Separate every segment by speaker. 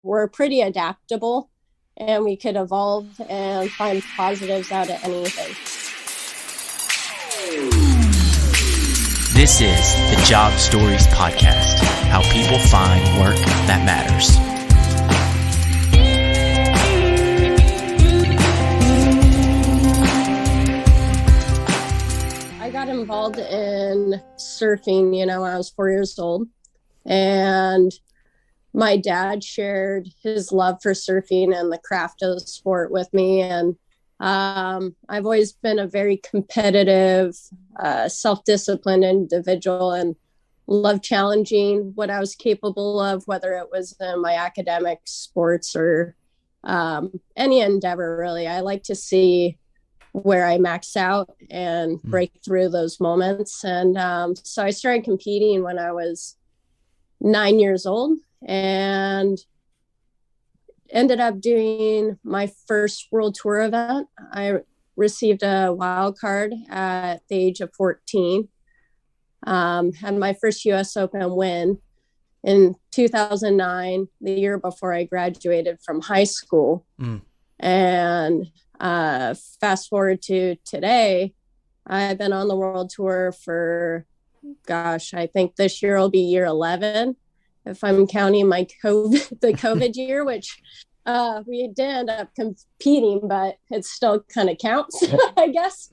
Speaker 1: we're pretty adaptable and we could evolve and find positives out of anything.
Speaker 2: This is the Job Stories Podcast, how people find work that matters.
Speaker 1: I got involved in surfing, when I was 4 years old, and my dad shared his love for surfing and the craft of the sport with me. And I've always been a very competitive, self-disciplined individual and love challenging what I was capable of, whether it was in my academic, sports, or any endeavor, really. I like to see where I max out and break through those moments. And so I started competing when I was 9 years old and ended up doing my first world tour event. I received a wild card at the age of 14. Had my first US Open win in 2009, the year before I graduated from high school. And fast forward to today, I've been on the world tour for, I think this year will be year 11. If I'm counting my the COVID year, which we did end up competing, but it still kind of counts, I guess.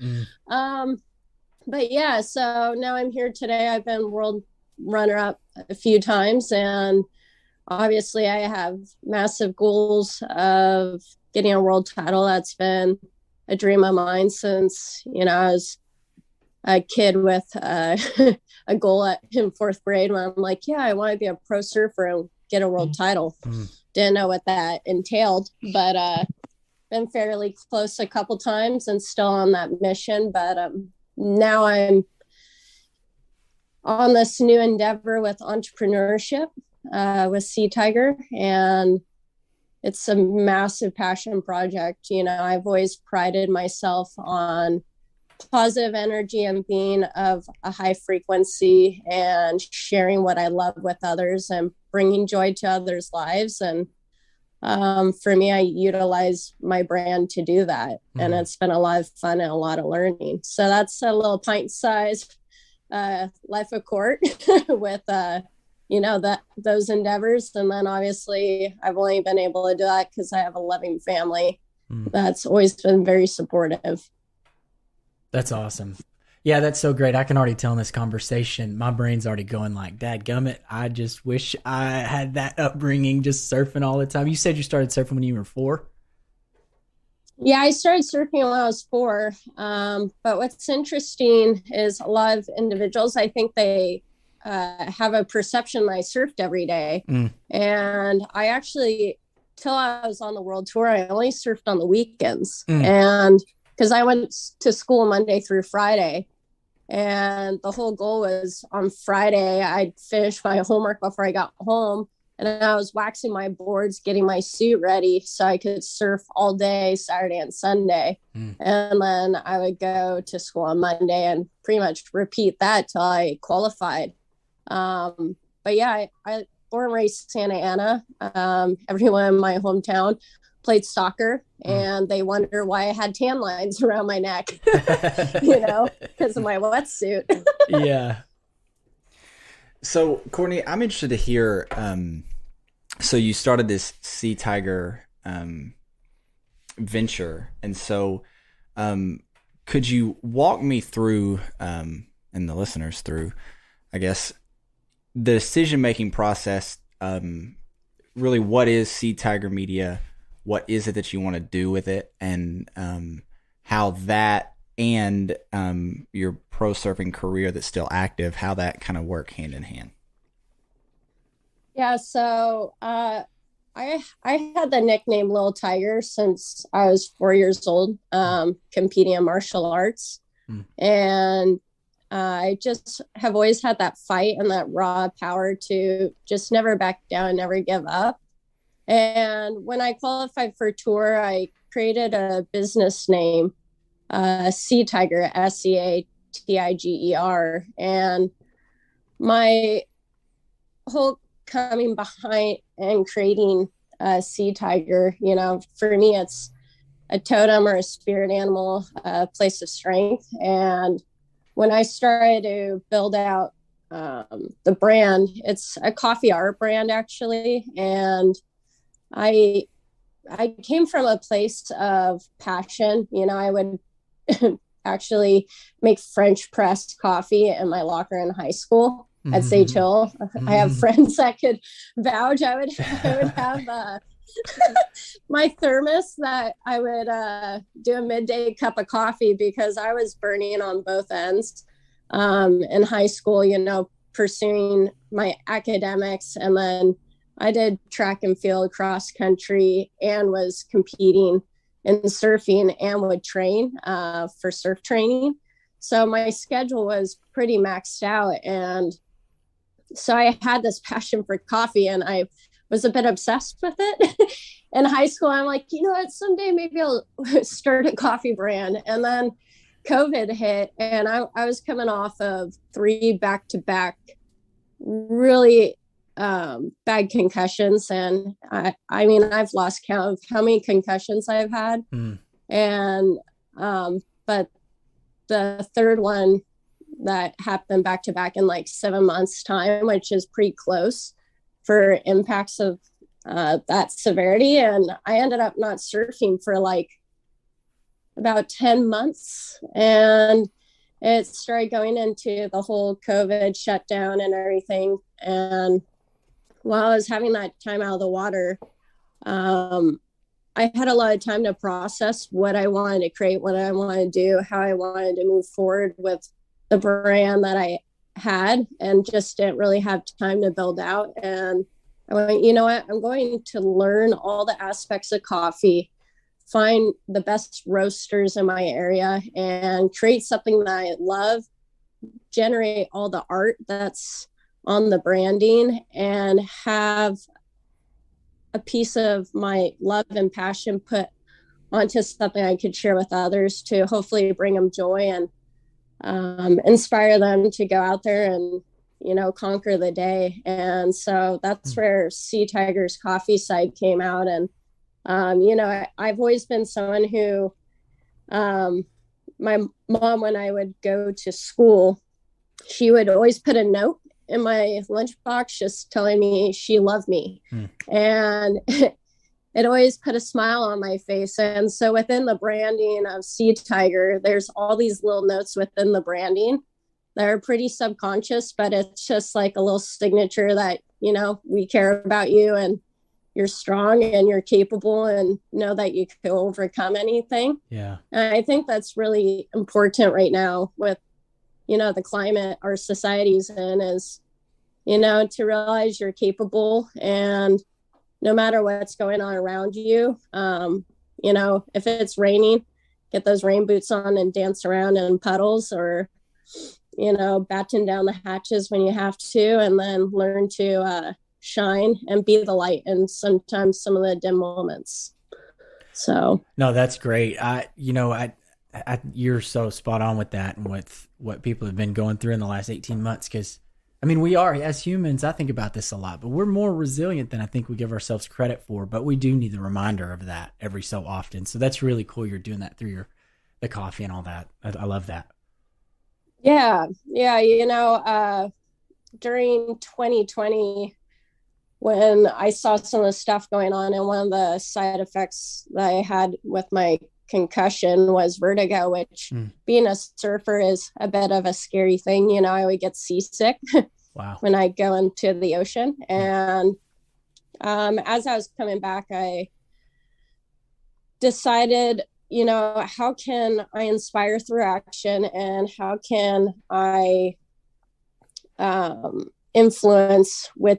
Speaker 1: But yeah, so now I'm here today. I've been world runner-up a few times, and obviously I have massive goals of getting a world title. That's been a dream of mine since, I was a kid with a goal in fourth grade when I'm like, I want to be a pro surfer and get a world title. Didn't know what that entailed, but been fairly close a couple times and still on that mission. But now I'm on this new endeavor with entrepreneurship with Sea Tiger, and it's a massive passion project. I've always prided myself on positive energy and being of a high frequency and sharing what I love with others and bringing joy to others' lives. And for me, I utilize my brand to do that. And it's been a lot of fun and a lot of learning. So that's a little pint-sized life of Court with, those endeavors. And then obviously I've only been able to do that because I have a loving family that's always been very supportive.
Speaker 3: That's awesome. Yeah, that's so great. I can already tell in this conversation, my brain's already going like, dadgummit, I just wish I had that upbringing, just surfing all the time. You said you started surfing when you were 4?
Speaker 1: Yeah, I started surfing when I was 4. But what's interesting is a lot of individuals, I think they have a perception that I surfed every day. And I actually, till I was on the world tour, I only surfed on the weekends. And because I went to school Monday through Friday, and the whole goal was on Friday, I'd finish my homework before I got home, and I was waxing my boards, getting my suit ready so I could surf all day, Saturday and Sunday. And then I would go to school on Monday and pretty much repeat that till I qualified. But yeah, I born and raised Santa Ana. Everyone in my hometown played soccer, and they wonder why I had tan lines around my neck, because of my wetsuit.
Speaker 3: Yeah.
Speaker 4: So Courtney, I'm interested to hear, so you started this Sea Tiger venture. And so could you walk me through, and the listeners through, I guess, the decision-making process? Really, what is Sea Tiger Media? What is it that you want to do with it, and how that and your pro surfing career that's still active, how that kind of work hand in hand?
Speaker 1: Yeah, so I had the nickname Little Tiger since I was 4 years old, competing in martial arts. And I just have always had that fight and that raw power to just never back down and never give up. And when I qualified for tour, I created a business name, Sea Tiger, SEATIGER. And my whole coming behind and creating sea tiger. You know, for me, it's a totem or a spirit animal, a place of strength. And when I started to build out the brand, it's a coffee art brand actually. And I came from a place of passion. You know, I would actually make French press coffee in my locker in high school at Sage Hill. I have friends that could vouch. I would have my thermos that I would do a midday cup of coffee because I was burning on both ends in high school, you know, pursuing my academics. And then I did track and field, cross country, and was competing in surfing and would train for surf training. So my schedule was pretty maxed out. And so I had this passion for coffee, and I was a bit obsessed with it. In high school, I'm like, you know what, someday maybe I'll start a coffee brand. And then COVID hit, and I was coming off of 3 back-to-back really bad concussions. And I mean, I've lost count of how many concussions I've had. And but the third one that happened back-to-back in like 7 months time, which is pretty close for impacts of that severity. And I ended up not surfing for like about 10 months. And it started going into the whole COVID shutdown and everything. And while I was having that time out of the water, I had a lot of time to process what I wanted to create, what I wanted to do, how I wanted to move forward with the brand that I had, and just didn't really have time to build out. And I went, you know what, I'm going to learn all the aspects of coffee, find the best roasters in my area, and create something that I love, generate all the art that's on the branding, and have a piece of my love and passion put onto something I could share with others to hopefully bring them joy and inspire them to go out there and, you know, conquer the day. And so that's where Sea Tiger's coffee side came out. And, you know, I've always been someone who, my mom, when I would go to school, she would always put a note in my lunchbox just telling me she loved me. And it always put a smile on my face. And so within the branding of Sea Tiger, there's all these little notes within the branding that are pretty subconscious, but it's just like a little signature that, you know, we care about you and you're strong and you're capable and know that you can overcome anything.
Speaker 3: Yeah.
Speaker 1: And I think that's really important right now with, you know, the climate our society's in, is, you know, to realize you're capable, and no matter what's going on around you, you know, if it's raining, get those rain boots on and dance around in puddles, or, you know, batten down the hatches when you have to, and then learn to shine and be the light in sometimes some of the dim moments. So
Speaker 3: no, that's great. You're so spot on with that, and with what people have been going through in the last 18 months. Because, I mean, we are, as humans, I think about this a lot, but we're more resilient than I think we give ourselves credit for. But we do need the reminder of that every so often. So that's really cool. You're doing that through the coffee and all that. I love that.
Speaker 1: Yeah. You know, during 2020, when I saw some of the stuff going on, and one of the side effects that I had with my concussion was vertigo, which being a surfer is a bit of a scary thing. You know, I would get seasick when I go into the ocean. And as I was coming back, I decided, you know, how can I inspire through action, and how can I influence with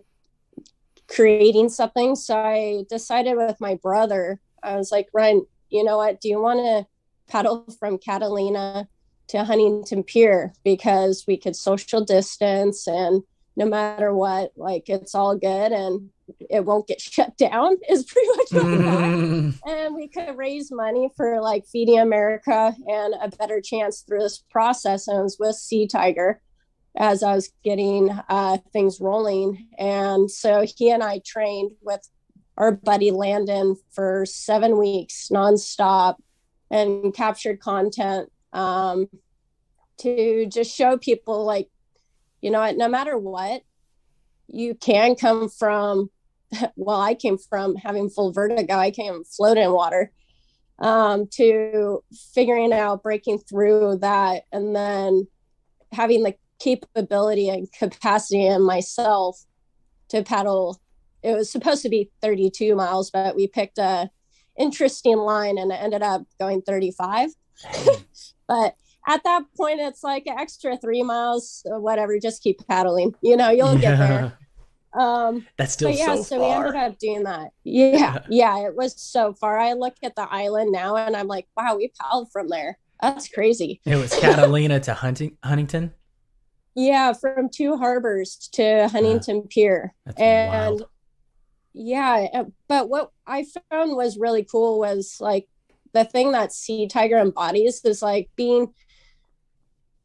Speaker 1: creating something? So I decided with my brother, I was like, Ryan, you know what, do you want to paddle from Catalina to Huntington Pier? Because we could social distance, and no matter what, like, it's all good and it won't get shut down, is pretty much what we thought. And we could raise money for like Feeding America and a better chance through this process. And it was with Sea Tiger as I was getting things rolling. And so he and I trained with our buddy Landon for 7 weeks nonstop and captured content to just show people like, you know, no matter what, you can come from, well, I came from having full vertigo. I can't float in water, to figuring out breaking through that, and then having the capability and capacity in myself to paddle. It was supposed to be 32 miles, but we picked a interesting line and it ended up going 35. But at that point, it's like an extra 3 miles, whatever, just keep paddling, you know, you'll get there.
Speaker 3: That's still so far.
Speaker 1: We ended up doing that. Yeah, it was so far. I look at the island now and I'm like, wow, we paddled from there. That's crazy.
Speaker 3: It was Catalina to Huntington.
Speaker 1: Yeah, from Two Harbors to Huntington Pier.
Speaker 3: That's
Speaker 1: and
Speaker 3: wild.
Speaker 1: Yeah, but what I found was really cool was like the thing that Sea Tiger embodies is like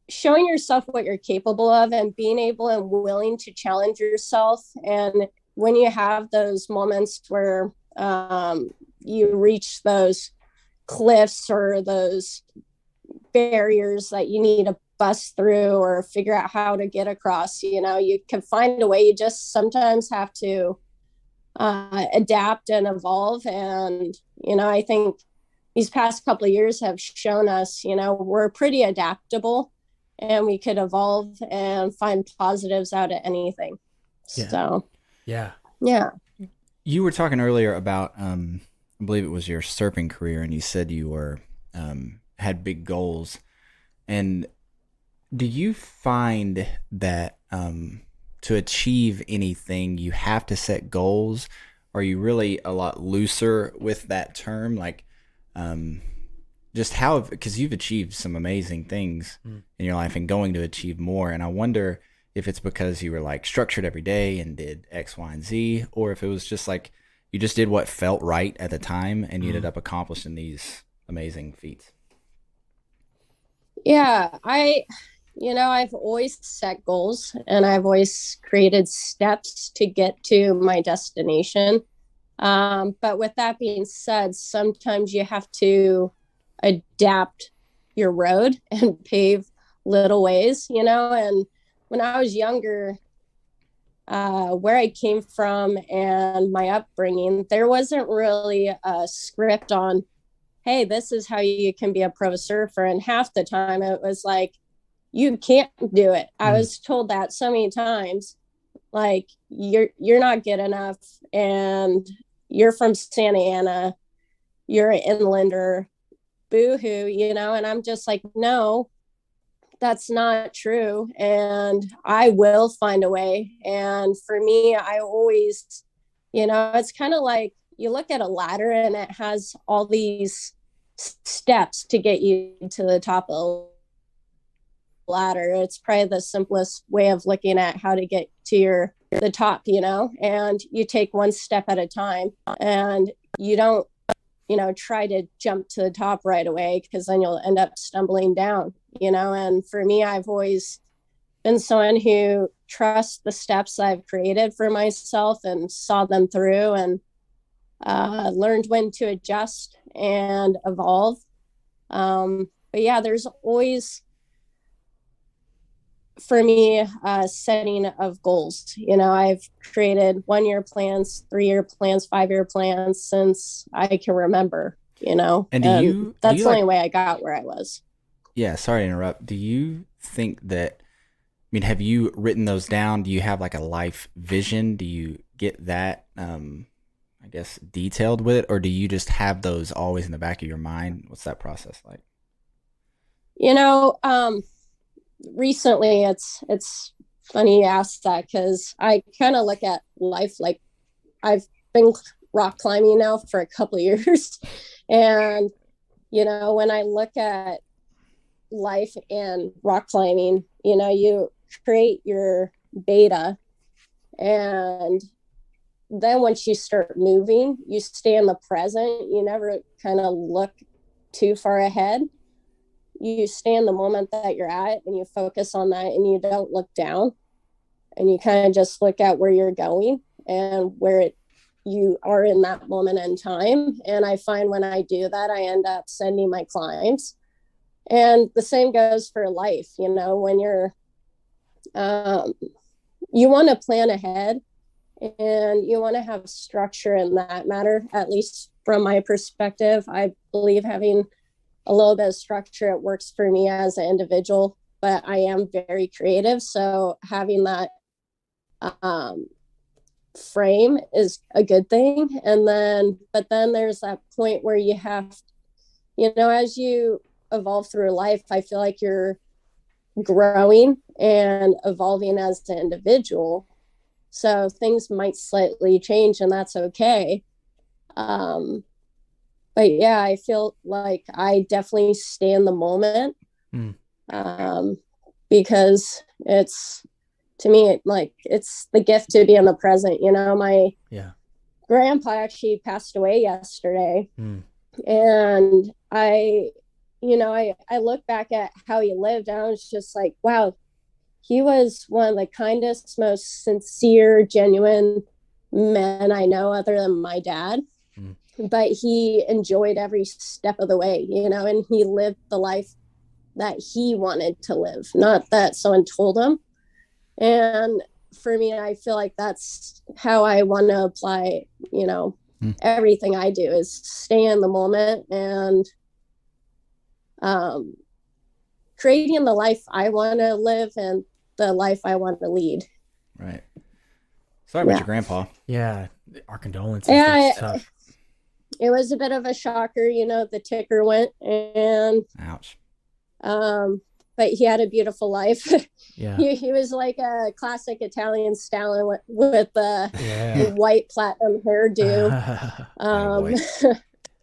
Speaker 1: showing yourself what you're capable of and being able and willing to challenge yourself. And when you have those moments where you reach those cliffs or those barriers that you need to bust through or figure out how to get across, you know, you can find a way. You just sometimes have to adapt and evolve. And, you know, I think these past couple of years have shown us, you know, we're pretty adaptable and we could evolve and find positives out of anything.
Speaker 3: Yeah.
Speaker 1: So,
Speaker 3: yeah.
Speaker 4: You were talking earlier about, I believe it was your surfing career, and you said you were, had big goals. And do you find that, to achieve anything, you have to set goals? Are you really a lot looser with that term? Like, just how, because you've achieved some amazing things in your life and going to achieve more. And I wonder if it's because you were like structured every day and did X, Y, and Z, or if it was just like you just did what felt right at the time and you ended up accomplishing these amazing feats.
Speaker 1: Yeah, I've always set goals and I've always created steps to get to my destination. But with that being said, sometimes you have to adapt your road and pave little ways, you know. And when I was younger, where I came from and my upbringing, there wasn't really a script on, hey, this is how you can be a pro surfer. And half the time it was like, you can't do it. I was told that so many times, like, you're not good enough and you're from Santa Ana, you're an inlander, boo-hoo, you know. And I'm just like, no, that's not true. And I will find a way. And for me, I always, you know, it's kind of like you look at a ladder and it has all these steps to get you to the top of the ladder. It's probably the simplest way of looking at how to get to the top, you know. And you take one step at a time and you don't, you know, try to jump to the top right away, because then you'll end up stumbling down, you know. And for me, I've always been someone who trusts the steps I've created for myself and saw them through and learned when to adjust and evolve. But yeah, there's always, for me, setting of goals. You know, I've created 1-year plans, 3-year plans, 5-year plans since I can remember, you know.
Speaker 4: And
Speaker 1: that's the only way I got where I was.
Speaker 4: Yeah, sorry to interrupt. Do you think that, I mean, have you written those down? Do you have like a life vision? Do you get that, I guess, detailed with it? Or do you just have those always in the back of your mind? What's that process like? You
Speaker 1: know, recently it's funny you asked that, because I kind of look at life like I've been rock climbing now for a couple of years. And, you know, when I look at life and rock climbing, you know, you create your beta, and then once you start moving, you stay in the present. You never kind of look too far ahead. You stay in the moment that you're at and you focus on that, and you don't look down, and you kind of just look at where you're going and where it you are in that moment in time. And I find when I do that, I end up sending my clients. And the same goes for life. You know, when you're, you want to plan ahead and you want to have structure in that matter, at least from my perspective. I believe having a little bit of structure, it works for me as an individual, but I am very creative. So having that frame is a good thing. And then, but then there's that point where you have, you know, as you evolve through life, I feel like you're growing and evolving as an individual. So things might slightly change, and that's okay. But yeah, I feel like I definitely stay in the moment, because it's, to me, like, it's the gift to be in the present. You know, my grandpa actually passed away yesterday, and I look back at how he lived, and I was just like, wow, he was one of the kindest, most sincere, genuine men I know, other than my dad. But he enjoyed every step of the way, you know, and he lived the life that he wanted to live, not that someone told him. And for me, I feel like that's how I want to apply, you know, everything I do is stay in the moment and creating the life I want to live and the life I want to lead.
Speaker 4: Right. Sorry about your grandpa.
Speaker 3: Yeah. Our condolences.
Speaker 1: Yeah,
Speaker 3: That's tough.
Speaker 1: It was a bit of a shocker, you know, the ticker went, and
Speaker 4: ouch.
Speaker 1: But he had a beautiful life.
Speaker 3: Yeah.
Speaker 1: He was like a classic Italian stallion with the white platinum hairdo.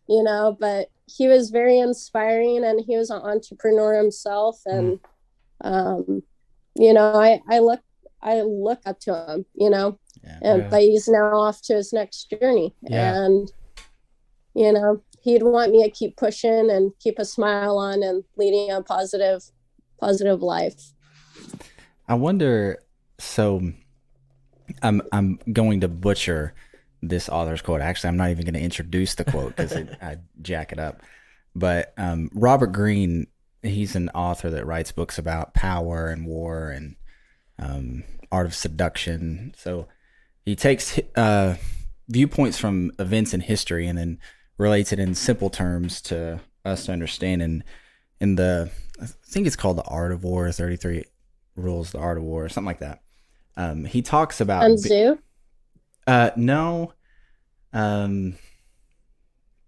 Speaker 1: You know, but he was very inspiring, and he was an entrepreneur himself. And you know, I look up to him, you know, but he's now off to his next journey. And you know, he'd want me to keep pushing and keep a smile on and leading a positive life.
Speaker 4: I wonder, so I'm going to butcher this author's quote. Actually, I'm not even going to introduce the quote because I jack it up. But Robert Greene, he's an author that writes books about power and war and art of seduction. So he takes viewpoints from events in history and then relates it in simple terms to us to understand. And in the, I think it's called The Art of War, 33 Rules, The Art of War, something like that. He talks about
Speaker 1: Zoo.
Speaker 4: No.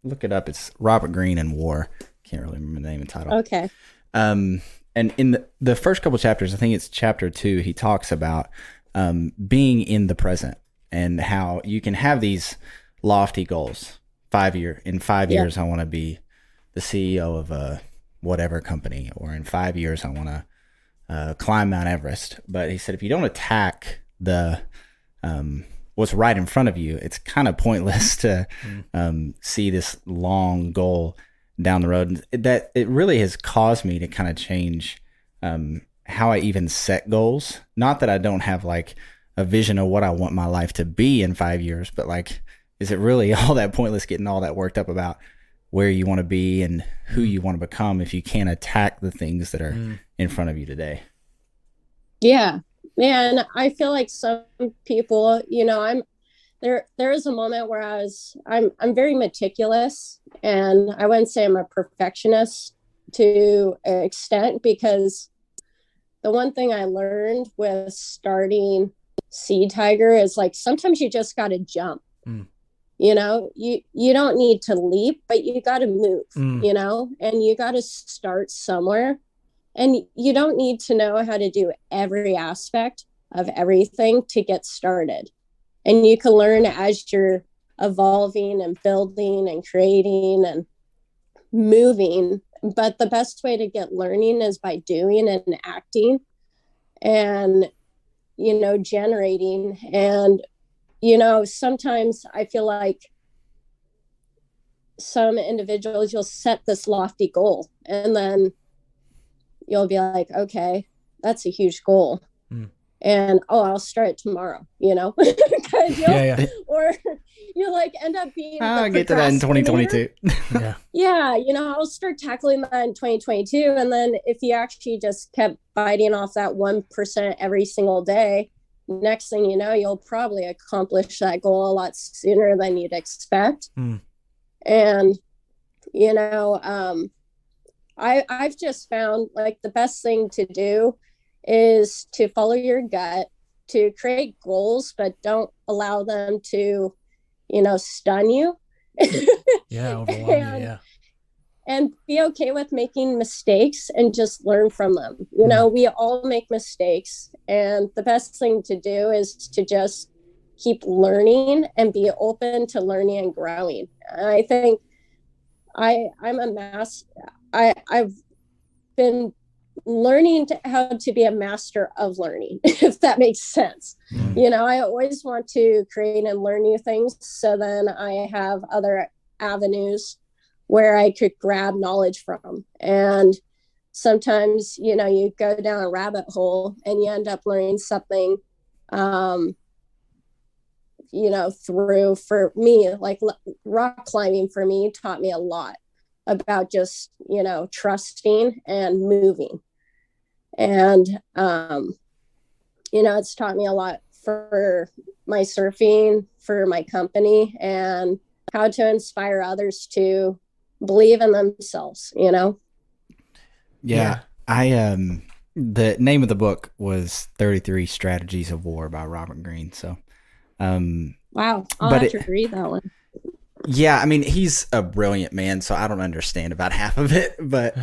Speaker 4: Look it up. It's Robert Greene and War. Can't really remember the name and title.
Speaker 1: Okay.
Speaker 4: And in the first couple chapters, I think it's chapter 2, he talks about being in the present and how you can have these lofty goals. In 5 years, I want to be the CEO of a whatever company, or in 5 years, I want to climb Mount Everest. But he said, if you don't attack the what's right in front of you, it's kind of pointless to see this long goal down the road. That it really has caused me to kind of change how I even set goals. Not that I don't have like a vision of what I want my life to be in 5 years, but like, is it really all that pointless getting all that worked up about where you want to be and who you want to become if you can't attack the things that are in front of you today?
Speaker 1: Yeah. And I feel like some people, you know, there is a moment where I'm very meticulous, and I wouldn't say I'm a perfectionist to an extent, because the one thing I learned with starting Seed Tiger is like, sometimes you just got to jump. You know, you don't need to leap, but you got to move, you know, and you got to start somewhere. And you don't need to know how to do every aspect of everything to get started. And you can learn as you're evolving and building and creating and moving. But the best way to get learning is by doing and acting and, you know, generating. And, you know, sometimes I feel like some individuals, you'll set this lofty goal and then you'll be like, okay, that's a huge goal. and I'll start it tomorrow, you know, or you like end up being
Speaker 4: I'll get to that in 2022.
Speaker 1: Yeah, you know, I'll start tackling that in 2022, and then if you actually just kept biting off that 1% every single day, next thing you know, you'll probably accomplish that goal a lot sooner than you'd expect. And you know, I've just found like the best thing to do is to follow your gut, to create goals, but don't allow them to, you know, stun you.
Speaker 3: Overwhelm you.
Speaker 1: And be okay with making mistakes and just learn from them. You know, we all make mistakes, and the best thing to do is to just keep learning and be open to learning and growing. And I think I've been learning how to be a master of learning, if that makes sense. You know, I always want to create and learn new things, so then I have other avenues where I could grab knowledge from. And sometimes, you know, you go down a rabbit hole and you end up learning something, you know, for me, like rock climbing for me taught me a lot about just, you know, trusting and moving. And, you know, it's taught me a lot for my surfing, for my company, and how to inspire others to believe in themselves, you know?
Speaker 4: Yeah. The name of the book was 33 Strategies of War by Robert Greene. So,
Speaker 1: wow. I'll have to read that one.
Speaker 4: Yeah. I mean, he's a brilliant man, so I don't understand about half of it, but,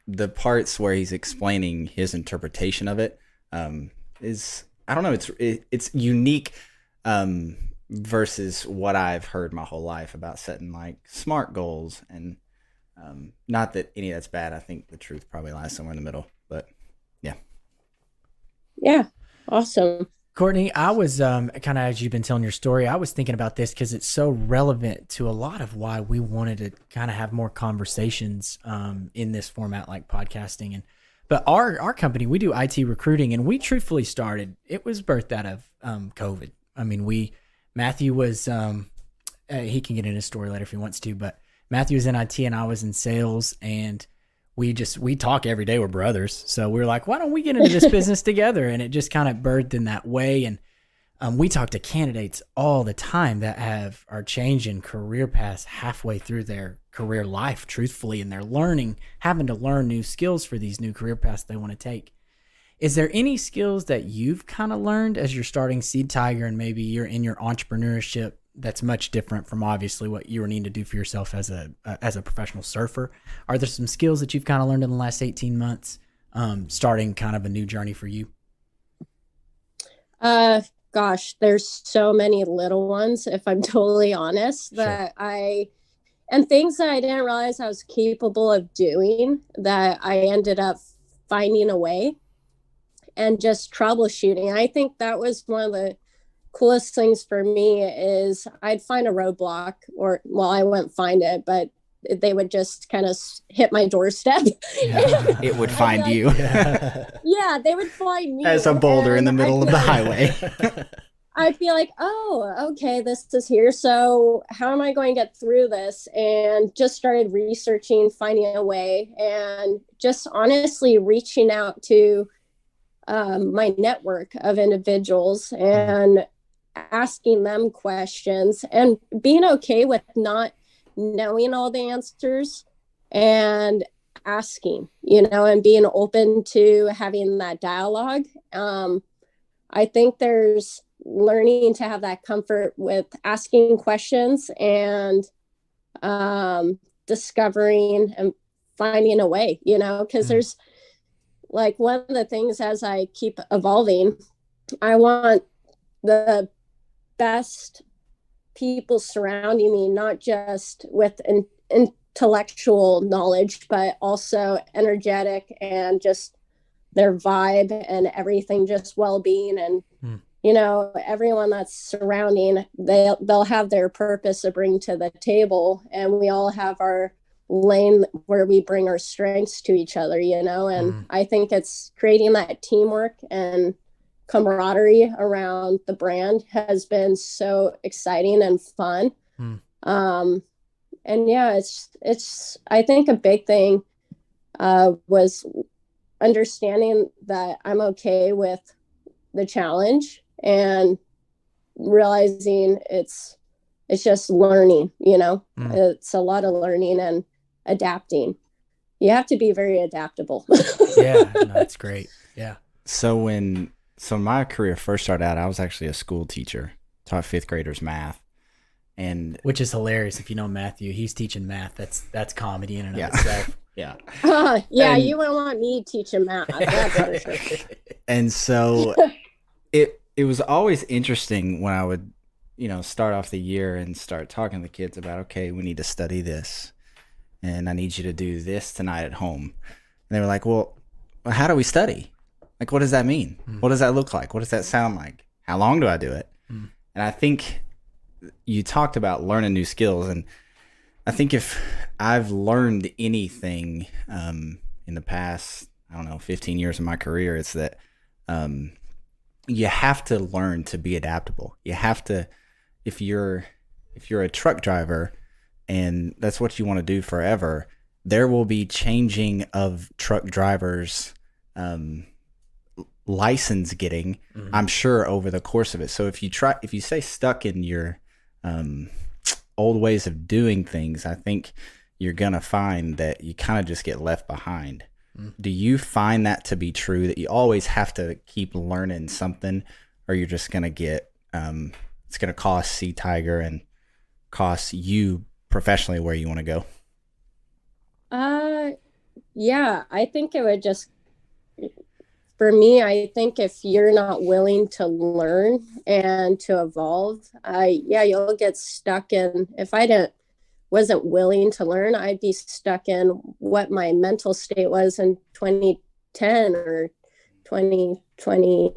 Speaker 4: the parts where he's explaining his interpretation of it, is, I don't know, it's unique, versus what I've heard my whole life about setting like SMART goals. And not that any of that's bad. I think the truth probably lies somewhere in the middle, but
Speaker 1: yeah. Awesome.
Speaker 3: Courtney, I was kind of, as you've been telling your story, I was thinking about this because it's so relevant to a lot of why we wanted to kind of have more conversations in this format, like podcasting. But our company, we do IT recruiting, and we truthfully started, it was birthed out of COVID. I mean, Matthew was, he can get in his story later if he wants to, but Matthew was in IT and I was in sales, and we talk every day. We're brothers. So we were like, why don't we get into this business together? And it just kind of birthed in that way. And we talk to candidates all the time that are changing career paths halfway through their career life, truthfully, and they're having to learn new skills for these new career paths they want to take. Is there any skills that you've kind of learned as you're starting Seed Tiger, and maybe you're in your entrepreneurship that's much different from obviously what you were needing to do for yourself as a professional surfer? Are there some skills that you've kind of learned in the last 18 months, starting kind of a new journey for you?
Speaker 1: Gosh, there's so many little ones, if I'm totally honest, and things that I didn't realize I was capable of doing that I ended up finding a way. And just troubleshooting. I think that was one of the coolest things for me is I'd find a roadblock, I wouldn't find it, but they would just kind of hit my doorstep.
Speaker 4: It would find you.
Speaker 1: Yeah, they would find me.
Speaker 4: As a boulder in the middle of the highway.
Speaker 1: I'd be like, oh, okay, this is here. So how am I going to get through this? And just started researching, finding a way, and just honestly reaching out to my network of individuals and asking them questions, and being okay with not knowing all the answers and asking, you know, and being open to having that dialogue. I think there's learning to have that comfort with asking questions and discovering and finding a way, you know, because there's like one of the things as I keep evolving, I want the best people surrounding me, not just with intellectual knowledge, but also energetic and just their vibe and everything, just well-being. And, you know, everyone that's surrounding, they'll have their purpose to bring to the table. And we all have our lane where we bring our strengths to each other, you know, and I think it's creating that teamwork and camaraderie around the brand has been so exciting and fun. And yeah, it's I think a big thing was understanding that I'm okay with the challenge and realizing it's just learning, it's a lot of learning and adapting. You have to be very adaptable.
Speaker 3: Yeah, no, that's great. Yeah.
Speaker 4: So my career first started out, I was actually a school teacher, taught fifth graders math. And
Speaker 3: which is hilarious. If you know Matthew, he's teaching math. That's comedy in and of itself.
Speaker 4: Yeah.
Speaker 1: Yeah, you wouldn't want me teaching math. That's for sure.
Speaker 4: And so it was always interesting when I would, start off the year and start talking to the kids about, okay, we need to study this, and I need you to do this tonight at home. And they were like, well, how do we study? Like, what does that mean? What does that look like? What does that sound like? How long do I do it? And I think you talked about learning new skills, and I think if I've learned anything in the past, 15 years of my career, it's that you have to learn to be adaptable. You have to, if you're a truck driver and that's what you want to do forever, there will be changing of truck drivers' license getting, I'm sure, over the course of it. So if you stay stuck in your old ways of doing things, I think you're going to find that you kind of just get left behind. Do you find that to be true, that you always have to keep learning something, or you're just going to get, it's going to cost Sea Tiger and cost you professionally where you want to go?
Speaker 1: Yeah, I think it would just, for me, I think if you're not willing to learn and to evolve, you'll get stuck in, if I wasn't willing to learn, I'd be stuck in what my mental state was in 2010 or 2020.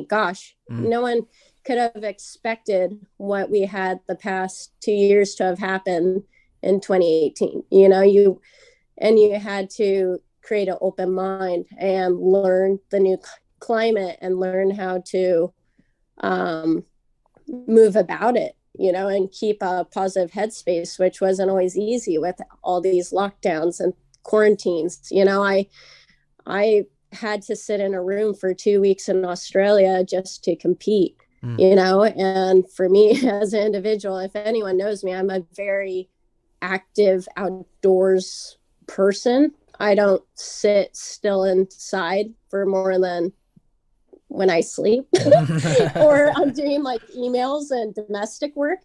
Speaker 1: Gosh, no one could have expected what we had the past 2 years to have happened in 2018. You had to create an open mind and learn the new climate and learn how to move about it, and keep a positive headspace, which wasn't always easy with all these lockdowns and quarantines. I had to sit in a room for 2 weeks in Australia just to compete, and for me as an individual, if anyone knows me, I'm a very active outdoors person. I don't sit still inside for more than when I sleep or I'm doing like emails and domestic work,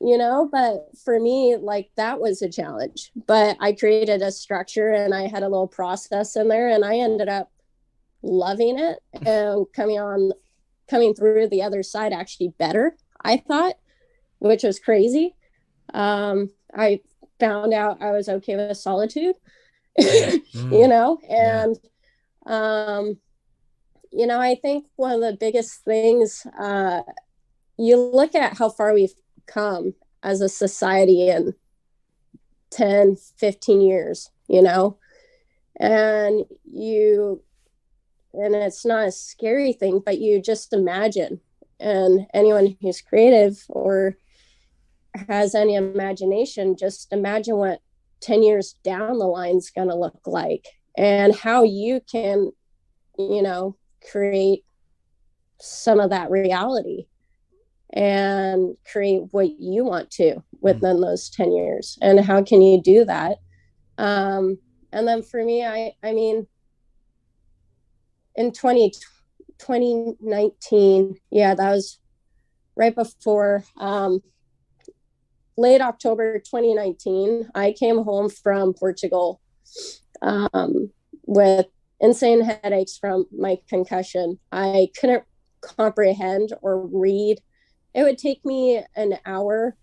Speaker 1: but for me, like, that was a challenge, but I created a structure and I had a little process in there, and I ended up loving it and coming through the other side actually better, I thought, which was crazy. I found out I was okay with solitude. I think one of the biggest things, you look at how far we've come as a society in 10, 15 years, and it's not a scary thing, but you just imagine, and anyone who's creative or has any imagination, just imagine what 10 years down the line is going to look like, and how you can, create some of that reality and create what you want to within those 10 years. And how can you do that? And then for me, I mean, in 2019, that was right before, late October 2019, I came home from Portugal with insane headaches from my concussion. I couldn't comprehend or read. It would take me an hour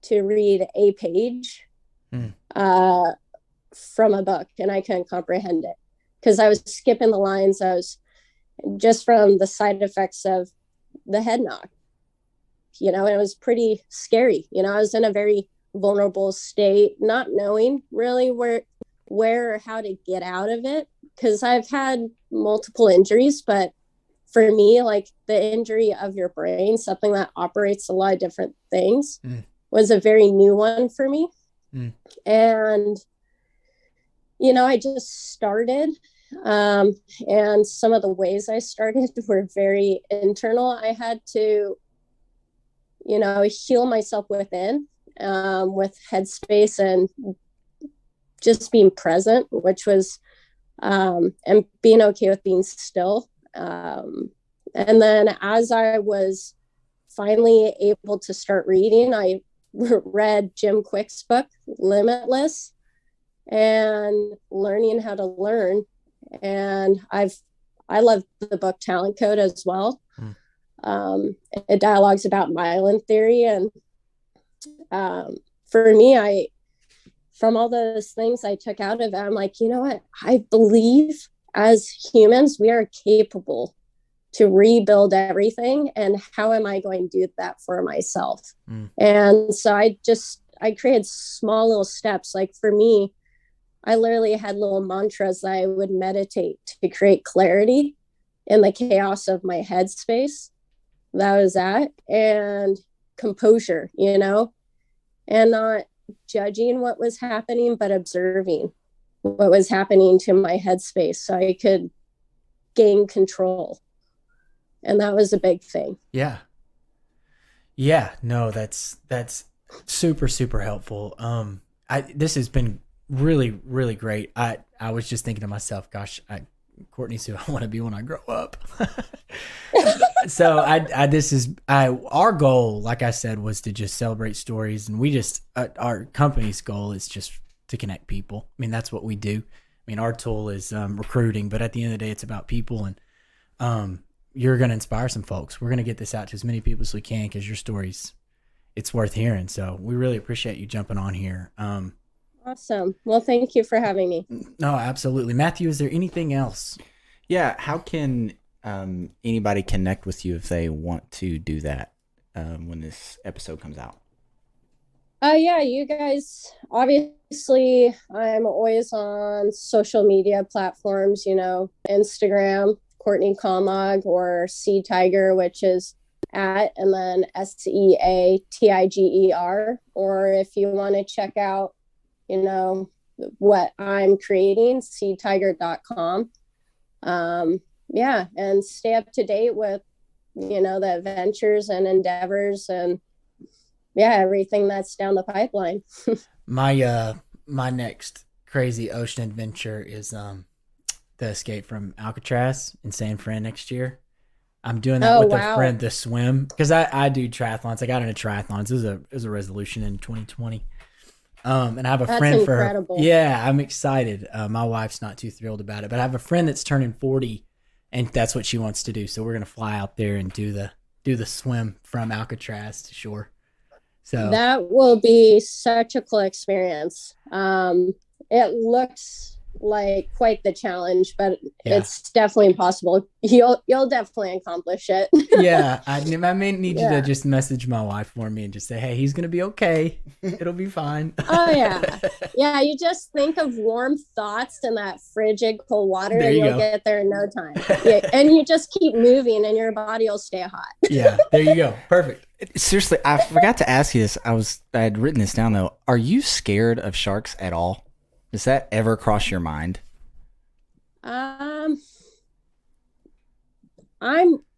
Speaker 1: to read a page from a book, and I couldn't comprehend it because I was skipping the lines. I was just from the side effects of the head knock. It was pretty scary. I was in a very vulnerable state, not knowing really where or how to get out of it. because I've had multiple injuries, but for me, like the injury of your brain, something that operates a lot of different things, was a very new one for me. And, you know, I just started, and some of the ways I started were very internal. I had to, you know, heal myself within, with headspace and just being present, which was, and being okay with being still. And then as I was finally able to start reading, I read Jim Quick's book, Limitless, and learning how to learn. And I love the book Talent Code as well. It dialogues about myelin theory. And for me, from all those things I took out of it, I'm like, you know what? I believe as humans, we are capable to rebuild everything. And how am I going to do that for myself? And so I created small little steps. Like for me, I literally had little mantras that I would meditate to create clarity in the chaos of my headspace. That was that. And composure, you know, and not judging what was happening, but observing what was happening to my headspace so I could gain control. And that was a big thing.
Speaker 3: Yeah. Yeah. No, that's super, super helpful. This has been really, really great. I was just thinking to myself, gosh, Courtney's who I want to be when I grow up. So our goal, like I said, was to just celebrate stories. And we just, our company's goal is just to connect people. I mean, that's what we do. I mean, our tool is recruiting, but at the end of the day, it's about people. And you're going to inspire some folks. We're going to get this out to as many people as we can because your stories, it's worth hearing. So we really appreciate you jumping on here.
Speaker 1: Awesome. Well, thank you for having me.
Speaker 3: No, absolutely. Matthew, is there anything else?
Speaker 4: Yeah. How can anybody connect with you if they want to do that when this episode comes out?
Speaker 1: Yeah, you guys, obviously, I'm always on social media platforms, you know, Instagram, Courtney Conlogue, or Sea Tiger, which is @ and then SEATIGER. Or if you want to check out, you know, what I'm creating, seatiger.com. Yeah, and stay up to date with, you know, the adventures and endeavors and everything that's down the pipeline.
Speaker 3: My next crazy ocean adventure is the escape from Alcatraz in San Fran next year. I'm doing that with a friend to swim because I do triathlons. I got into triathlons. It was a resolution in 2020. And I have a friend incredible. I'm excited. My wife's not too thrilled about it, but I have a friend that's turning 40 and that's what she wants to do. So we're going to fly out there and do the swim from Alcatraz to shore. So
Speaker 1: that will be such a cool experience. It looks like quite the challenge, but it's definitely possible. You'll definitely accomplish it.
Speaker 3: Yeah, I may need you to just message my wife for me and just say, hey, he's gonna be okay. It'll be fine.
Speaker 1: Oh yeah. You just think of warm thoughts in that frigid cold water, and you'll get there in no time. Yeah, and you just keep moving, and your body will stay hot.
Speaker 3: Yeah, there you go. Perfect.
Speaker 4: Seriously, I forgot to ask you this. I had written this down though. Are you scared of sharks at all? Does that ever cross your mind?
Speaker 1: I'm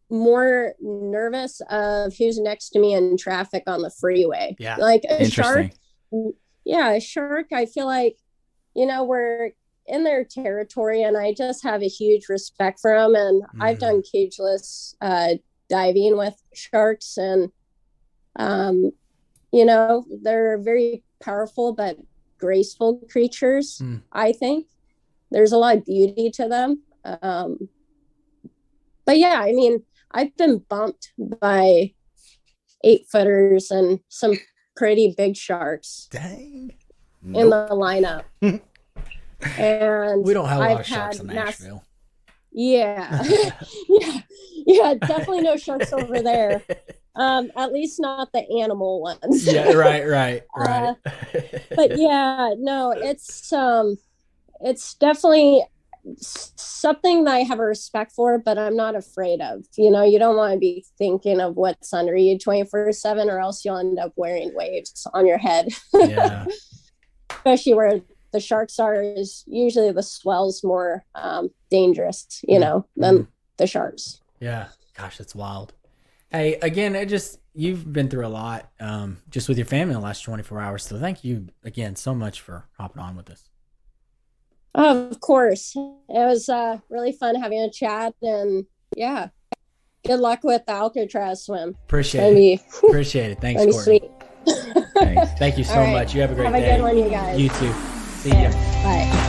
Speaker 1: more nervous of who's next to me in traffic on the freeway.
Speaker 3: Yeah.
Speaker 1: Like a shark. Yeah, a shark, I feel like, you know, we're in their territory and I just have a huge respect for them. And I've done cageless diving with sharks and, you know, they're very powerful, but graceful creatures. I think there's a lot of beauty to them. But yeah, I mean, I've been bumped by 8-footers and some pretty big sharks.
Speaker 3: Dang.
Speaker 1: In the lineup. And
Speaker 3: we don't have a lot of sharks in Nashville.
Speaker 1: Yeah. Yeah, definitely no sharks over there. At least not the animal ones.
Speaker 3: Yeah, right.
Speaker 1: But yeah, no, it's definitely, something that I have a respect for, but I'm not afraid of. You know, you don't want to be thinking of what's under you 24/7, or else you'll end up wearing waves on your head.
Speaker 3: Yeah.
Speaker 1: Especially where the sharks are, is usually the swell's more dangerous, you know, than the sharks.
Speaker 3: Yeah. Gosh, that's wild. Hey, again, you've been through a lot just with your family in the last 24 hours. So thank you again so much for hopping on with us.
Speaker 1: Of course. It was really fun having a chat, and yeah, good luck with the Alcatraz swim.
Speaker 3: Appreciate it. Appreciate it. Thanks, Courtney.
Speaker 1: Sweet.
Speaker 3: Thanks. Thank you so much. You have a great day.
Speaker 1: Have a good one, you guys.
Speaker 3: You too. See ya.
Speaker 1: Bye.